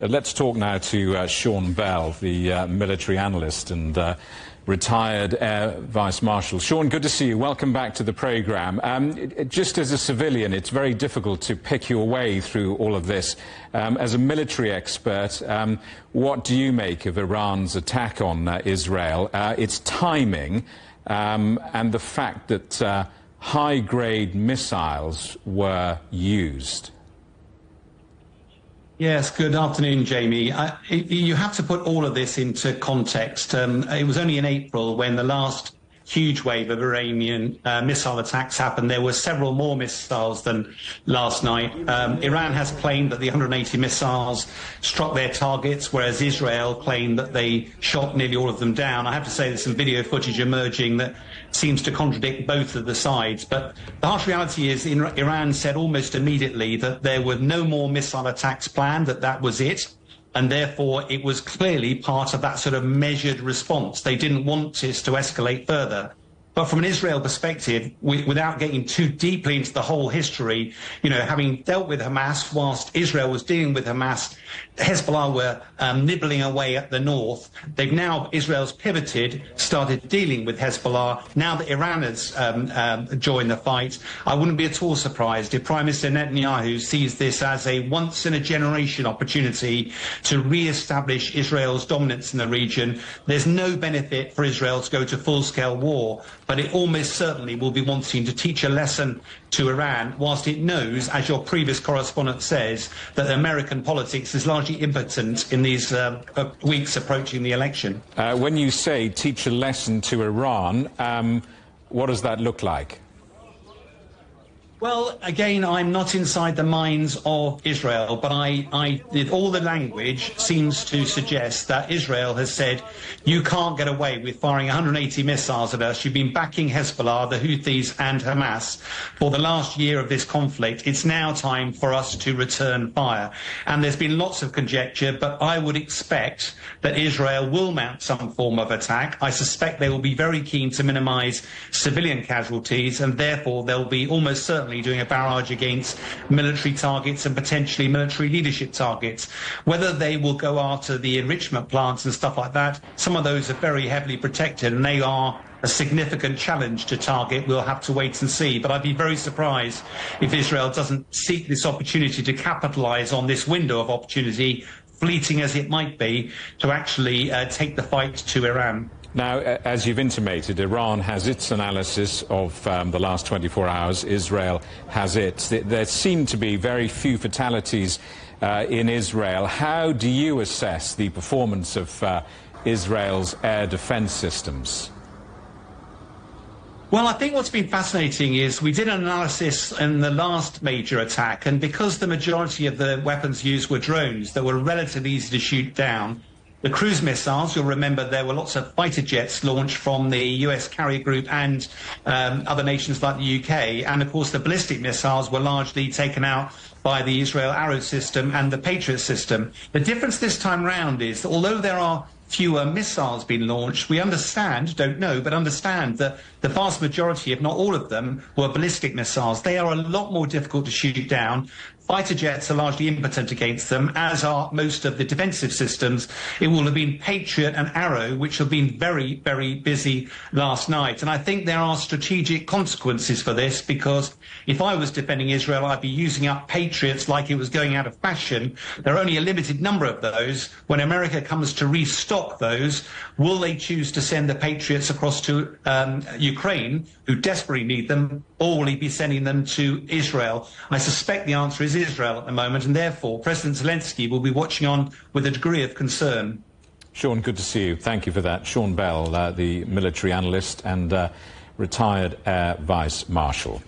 Let's talk now to Sean Bell, the military analyst and retired Air Vice-Marshal. Sean, good to see you. Welcome back to the programme. Just as a civilian, it's very difficult to pick your way through all of this. As a military expert, what do you make of Iran's attack on Israel, its timing, and the fact that high-grade missiles were used? Yes, good afternoon, Jamie. You have to put all of this into context. It was only in April when the last huge wave of Iranian missile attacks happened. There were several more missiles than last night. Iran has claimed that the 180 missiles struck their targets, whereas Israel claimed that they shot nearly all of them down. I have to say there's some video footage emerging that seems to contradict both of the sides. But the harsh reality is Iran said almost immediately that there were no more missile attacks planned, that was it. And therefore, it was clearly part of that sort of measured response. They didn't want this to escalate further. But from an Israel perspective, without getting too deeply into the whole history, having dealt with Hamas whilst Israel was dealing with Hamas, Hezbollah were nibbling away at the north. Israel's pivoted, started dealing with Hezbollah. Now that Iran has joined the fight, I wouldn't be at all surprised if Prime Minister Netanyahu sees this as a once-in-a-generation opportunity to re-establish Israel's dominance in the region. There's no benefit for Israel to go to full-scale war, but it almost certainly will be wanting to teach a lesson to Iran, whilst it knows, as your previous correspondent says, that American politics is largely impotent in these weeks approaching the election. When you say teach a lesson to Iran, what does that look like? Well, again, I'm not inside the minds of Israel, but all the language seems to suggest that Israel has said, you can't get away with firing 180 missiles at us. You've been backing Hezbollah, the Houthis and Hamas for the last year of this conflict. It's now time for us to return fire. And there's been lots of conjecture, but I would expect that Israel will mount some form of attack. I suspect they will be very keen to minimize civilian casualties, and therefore they'll be almost certainly doing a barrage against military targets and potentially military leadership targets. Whether they will go after the enrichment plants and stuff like that, some of those are very heavily protected and they are a significant challenge to target. We'll have to wait and see. But I'd be very surprised if Israel doesn't seek this opportunity to capitalize on this window of opportunity, fleeting as it might be, to actually take the fight to Iran. Now, as you've intimated, Iran has its analysis of the last 24 hours. Israel has its. There seem to be very few fatalities in Israel. How do you assess the performance of Israel's air defense systems? Well, I think what's been fascinating is we did an analysis in the last major attack, and because the majority of the weapons used were drones that were relatively easy to shoot down, the cruise missiles, you'll remember there were lots of fighter jets launched from the US carrier group and other nations like the UK. And of course, the ballistic missiles were largely taken out by the Israel Arrow system and the Patriot system. The difference this time round is that although there are fewer missiles being launched, we understand, don't know, but understand that the vast majority, if not all of them, were ballistic missiles. They are a lot more difficult to shoot down. Fighter jets are largely impotent against them, as are most of the defensive systems. It will have been Patriot and Arrow, which have been very, very busy last night. And I think there are strategic consequences for this, because if I was defending Israel, I'd be using up Patriots like it was going out of fashion. There are only a limited number of those. When America comes to restock those, will they choose to send the Patriots across to Ukraine, who desperately need them, or will he be sending them to Israel? I suspect the answer is Israel at the moment, and therefore President Zelensky will be watching on with a degree of concern. Sean, good to see you. Thank you for that. Sean Bell, the military analyst and retired Air Vice-Marshal.